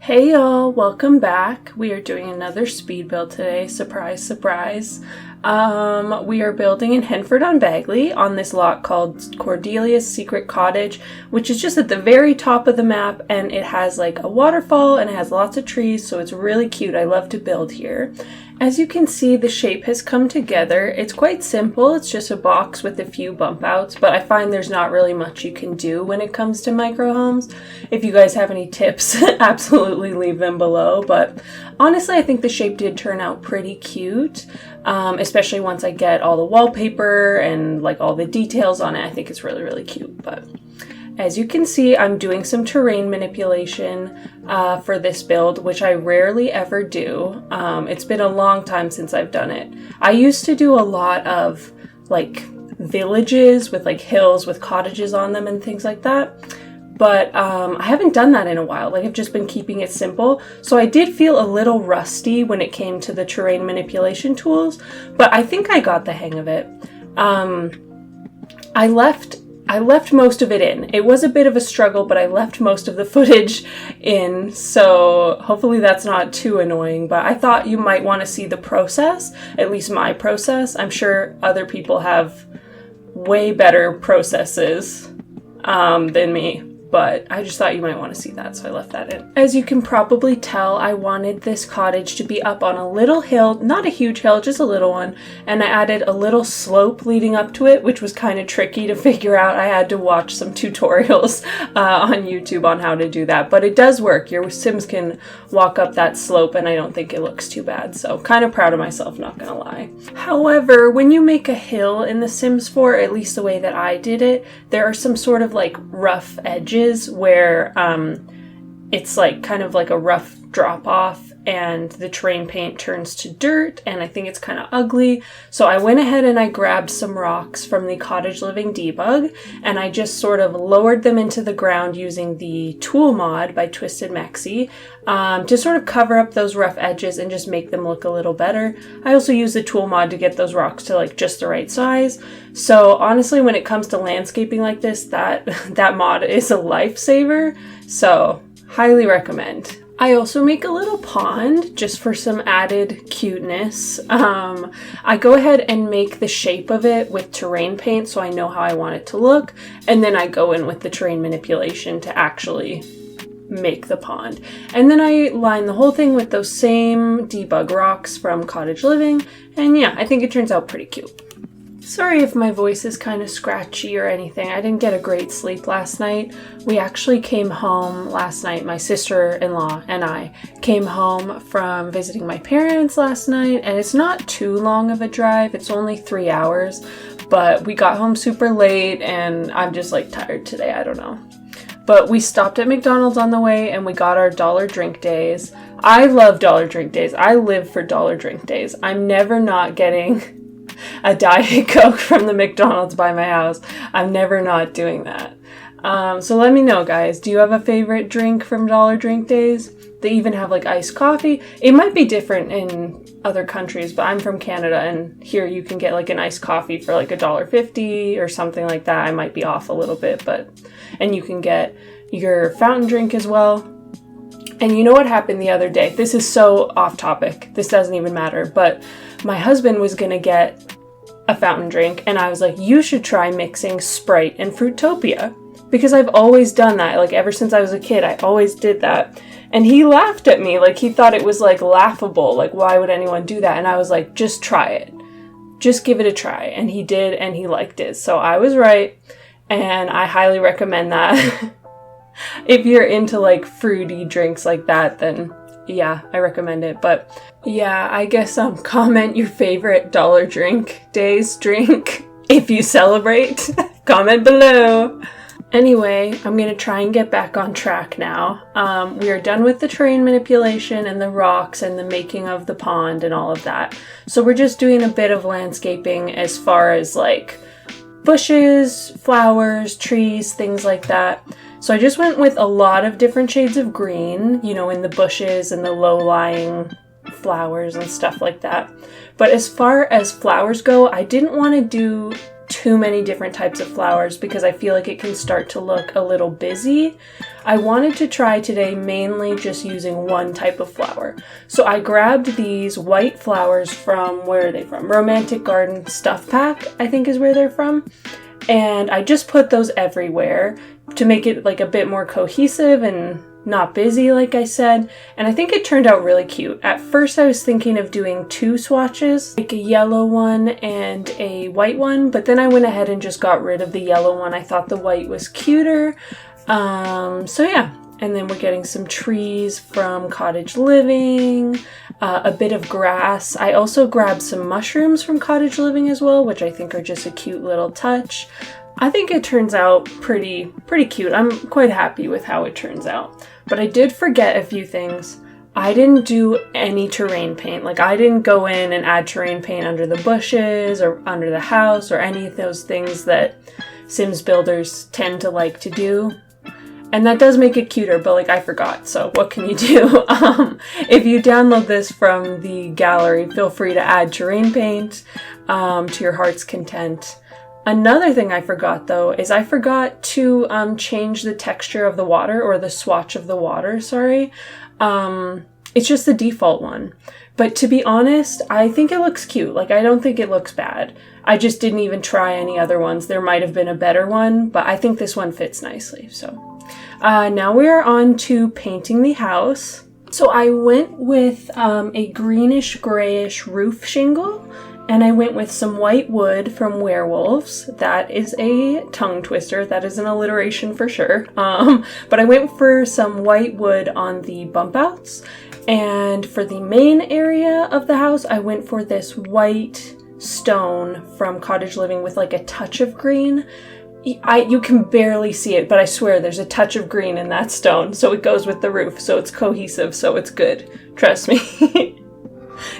Hey y'all, welcome back. We are doing another speed build today. Surprise, surprise. We are building in Henford-on-Bagley on this lot called Cordelia's Secret Cottage, which is just at the very top of the map, and it has like a waterfall and it has lots of trees, so it's really cute. I love to build here. As you can see, the shape has come together. It's quite simple. It's just a box with a few bump outs, but I find there's not really much you can do when it comes to micro homes. If you guys have any tips, absolutely leave them below. But honestly, I think the shape did turn out pretty cute, especially once I get all the wallpaper and like all the details on it. I think it's really, really cute. But as you can see, I'm doing some terrain manipulation for this build, which I rarely ever do. It's been a long time since I've done it. I used to do a lot of like villages with like hills with cottages on them and things like that. But I haven't done that in a while. Like I've just been keeping it simple. So I did feel a little rusty when it came to the terrain manipulation tools, but I think I got the hang of it. I left most of it in. It was a bit of a struggle, but I left most of the footage in, so hopefully that's not too annoying, but I thought you might want to see the process, at least my process. I'm sure other people have way better processes than me, but I just thought you might want to see that, so I left that in. As you can probably tell, I wanted this cottage to be up on a little hill, not a huge hill, just a little one, and I added a little slope leading up to it, which was kind of tricky to figure out. I had to watch some tutorials on YouTube on how to do that, but it does work. Your Sims can walk up that slope, and I don't think it looks too bad, so kind of proud of myself, not gonna lie. However, when you make a hill in The Sims 4, at least the way that I did it, there are some sort of like rough edges where it's like kind of like a rough drop off and the terrain paint turns to dirt, and I think it's kind of ugly. So I went ahead and I grabbed some rocks from the Cottage Living debug and I just sort of lowered them into the ground using the tool mod by Twisted Maxi to sort of cover up those rough edges and just make them look a little better. I also used the tool mod to get those rocks to like just the right size. So honestly, when it comes to landscaping like this, that mod is a lifesaver. So highly recommend. I also make a little pond just for some added cuteness. I go ahead and make the shape of it with terrain paint so I know how I want it to look, and then I go in with the terrain manipulation to actually make the pond. And then I line the whole thing with those same debug rocks from Cottage Living, and yeah, I think it turns out pretty cute. Sorry if my voice is kind of scratchy or anything. I didn't get a great sleep last night. We actually came home last night. My sister-in-law and I came home from visiting my parents last night, and it's not too long of a drive. It's only 3 hours, but we got home super late and I'm just like tired today. I don't know. But we stopped at McDonald's on the way and we got our dollar drink days. I love dollar drink days. I live for dollar drink days. I'm never not getting a Diet Coke from the McDonald's by my house. I'm never not doing that. So let me know, guys. Do you have a favorite drink from Dollar Drink Days? They even have like iced coffee. It might be different in other countries, but I'm from Canada and here you can get like an iced coffee for like $1.50 or something like that. I might be off a little bit, and you can get your fountain drink as well. And you know what happened the other day? This is so off topic. This doesn't even matter, but my husband was gonna get a fountain drink and I was like, you should try mixing Sprite and Fruitopia, because I've always done that. Like ever since I was a kid, I always did that. And he laughed at me, like he thought it was like laughable. Like why would anyone do that? And I was like, just try it. Just give it a try. And he did, and he liked it. So I was right, and I highly recommend that. If you're into like fruity drinks like that, then yeah, I recommend it. But yeah, I guess comment your favorite Dollar Drink Days drink if you celebrate. Comment below. Anyway, I'm gonna try and get back on track now. We are done with the terrain manipulation and the rocks and the making of the pond and all of that. So we're just doing a bit of landscaping as far as like bushes, flowers, trees, things like that. So I just went with a lot of different shades of green, you know, in the bushes and the low-lying flowers and stuff like that. But as far as flowers go, I didn't want to do too many different types of flowers because I feel like it can start to look a little busy. I wanted to try today mainly just using one type of flower. So I grabbed these white flowers from, where are they from? Romantic Garden Stuff Pack, I think is where they're from. And I just put those everywhere to make it like a bit more cohesive and not busy, like I said, and I think it turned out really cute. At first I was thinking of doing 2 swatches, like a yellow one and a white one, but then I went ahead and just got rid of the yellow one. I thought the white was cuter. So yeah, and then we're getting some trees from Cottage Living, a bit of grass. I also grabbed some mushrooms from Cottage Living as well, which I think are just a cute little touch. I think it turns out pretty cute. I'm quite happy with how it turns out. But I did forget a few things. I didn't do any terrain paint. Like, I didn't go in and add terrain paint under the bushes or under the house or any of those things that Sims builders tend to like to do. And that does make it cuter, but like I forgot, so what can you do? If you download this from the gallery, feel free to add terrain paint to your heart's content. Another thing I forgot though is I forgot to change the texture of the water, or the swatch of the water, sorry. It's just the default one. But to be honest, I think it looks cute. Like, I don't think it looks bad. I just didn't even try any other ones. There might have been a better one, but I think this one fits nicely. So now we are on to painting the house. So I went with a greenish grayish roof shingle. And I went with some white wood from Werewolves. That is a tongue twister. That is an alliteration for sure. But I went for some white wood on the bump outs. And for the main area of the house, I went for this white stone from Cottage Living with like a touch of green. You can barely see it, but I swear there's a touch of green in that stone. So it goes with the roof. So it's cohesive. So it's good. Trust me.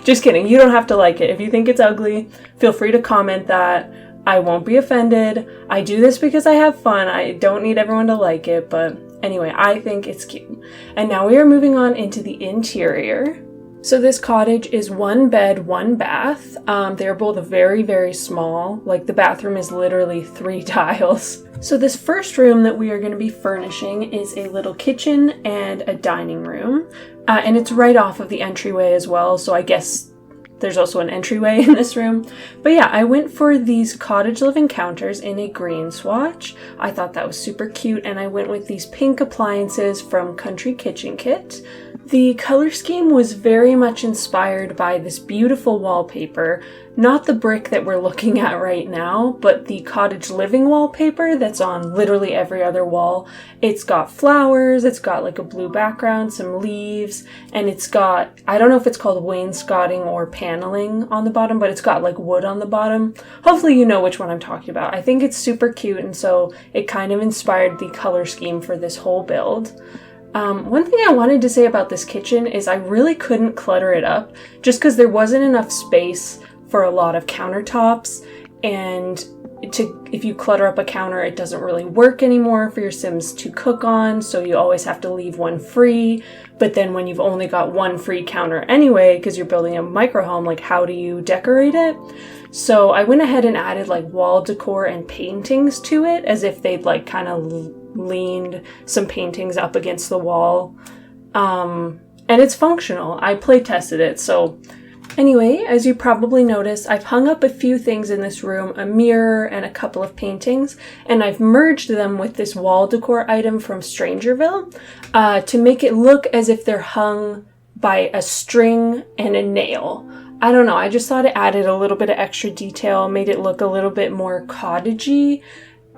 Just kidding. You don't have to like it. If you think it's ugly, feel free to comment that. I won't be offended. I do this because I have fun. I don't need everyone to like it, but anyway, I think it's cute. And now we are moving on into the interior. So this cottage is 1 bed, 1 bath. They're both very, very small. Like, the bathroom is literally 3 tiles. So this first room that we are going to be furnishing is a little kitchen and a dining room. And it's right off of the entryway as well, so I guess there's also an entryway in this room. But yeah, I went for these Cottage Living counters in a green swatch. I thought that was super cute, and I went with these pink appliances from Country Kitchen Kit. The color scheme was very much inspired by this beautiful wallpaper, not the brick that we're looking at right now, but the Cottage Living wallpaper that's on literally every other wall. It's got flowers, it's got like a blue background, some leaves, and it's got, I don't know if it's called wainscoting or paneling on the bottom, but it's got like wood on the bottom. Hopefully you know which one I'm talking about. I think it's super cute, and so it kind of inspired the color scheme for this whole build. One thing I wanted to say about this kitchen is I really couldn't clutter it up just because there wasn't enough space for a lot of countertops, and if you clutter up a counter, it doesn't really work anymore for your Sims to cook on, so you always have to leave one free. But then when you've only got one free counter anyway, because you're building a micro home, like, how do you decorate it? So I went ahead and added like wall decor and paintings to it, as if they'd like kind of leaned some paintings up against the wall. And it's functional. I play tested it, so anyway, as you probably noticed, I've hung up a few things in this room, a mirror and a couple of paintings, and I've merged them with this wall decor item from Strangerville to make it look as if they're hung by a string and a nail. I don't know, I just thought it added a little bit of extra detail, made it look a little bit more cottagey.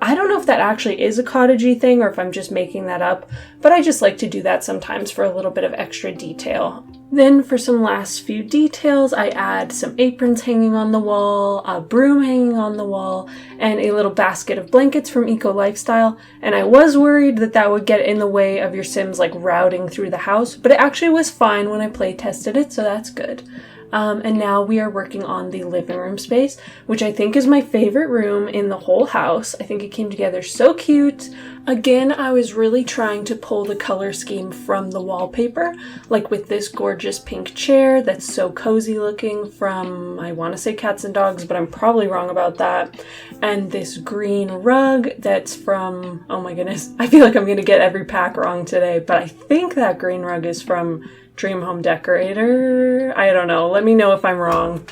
I don't know if that actually is a cottagey thing or if I'm just making that up, but I just like to do that sometimes for a little bit of extra detail. Then for some last few details, I add some aprons hanging on the wall, a broom hanging on the wall, and a little basket of blankets from Eco Lifestyle. And I was worried that that would get in the way of your Sims like routing through the house, but it actually was fine when I play tested it, so that's good. And now we are working on the living room space, which I think is my favorite room in the whole house. I think it came together so cute. Again, I was really trying to pull the color scheme from the wallpaper, like with this gorgeous pink chair that's so cozy looking from, I want to say Cats and Dogs, but I'm probably wrong about that. And this green rug that's from, oh my goodness, I feel like I'm going to get every pack wrong today, but I think that green rug is from Dream Home Decorator. I don't know. Let me know if I'm wrong.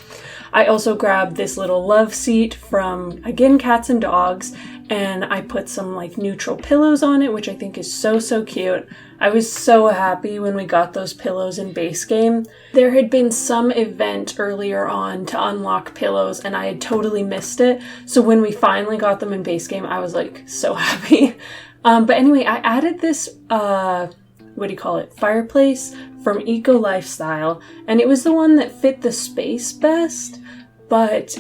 I also grabbed this little love seat from, again, Cats and Dogs, and I put some like neutral pillows on it, which I think is so, so cute. I was so happy when we got those pillows in base game. There had been some event earlier on to unlock pillows and I had totally missed it. So when we finally got them in base game, I was like so happy. But anyway, I added this, fireplace from Eco Lifestyle, and it was the one that fit the space best, but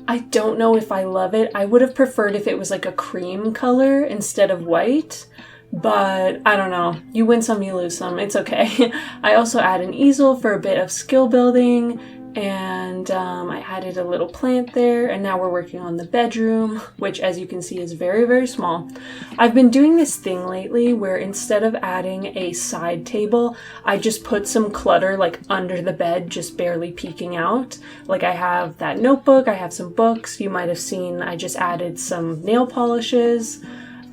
I don't know if I love it. I would have preferred if it was like a cream color instead of white, but I don't know. You win some, you lose some. It's okay. I also add an easel for a bit of skill building, and I added a little plant there, and now we're working on the bedroom, which as you can see is very, very small. I've been doing this thing lately where instead of adding a side table, I just put some clutter like under the bed, just barely peeking out. Like I have that notebook, I have some books, you might have seen I just added some nail polishes,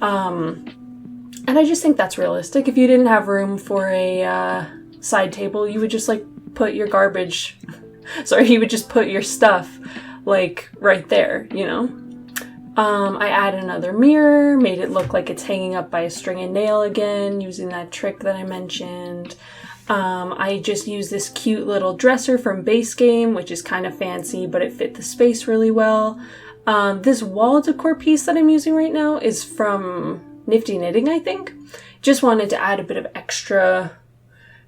and I just think that's realistic. If you didn't have room for a side table, you would just like put your garbage you would just put your stuff like right there, you know? I added another mirror, made it look like it's hanging up by a string and nail again, using that trick that I mentioned. I just used this cute little dresser from base game, which is kind of fancy, but it fit the space really well. This wall decor piece that I'm using right now is from Nifty Knitting, I think. Just wanted to add a bit of extra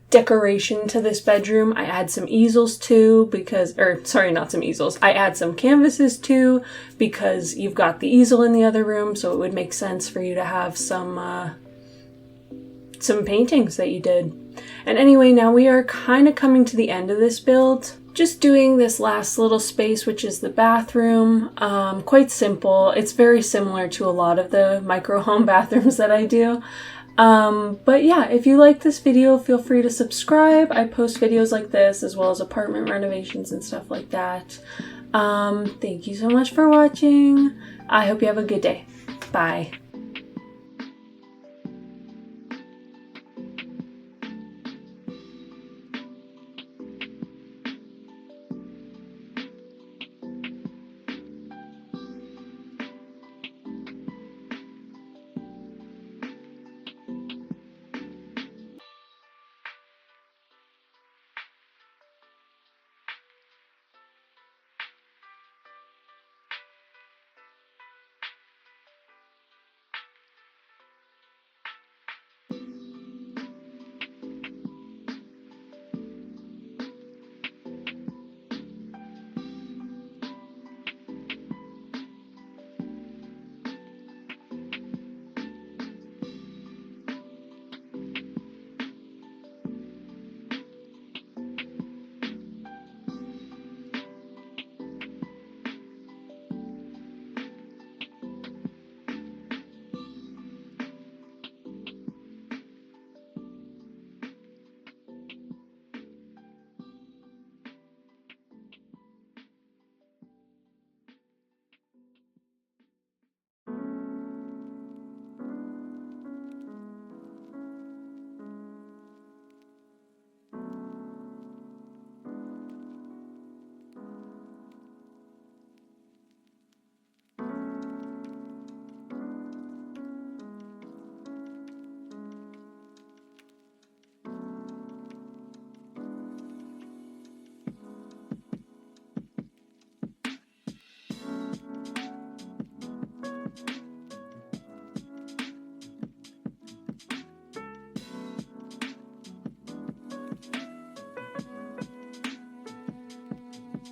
decoration to this bedroom. I add some easels too I add some canvases too because you've got the easel in the other room, so it would make sense for you to have some paintings that you did. And anyway, now we are kind of coming to the end of this build. Just doing this last little space, which is the bathroom. Quite simple. It's very similar to a lot of the micro home bathrooms that I do. But yeah, if you like this video, feel free to subscribe. I post videos like this as well as apartment renovations and stuff like that. Thank you so much for watching. I hope you have a good day. Bye.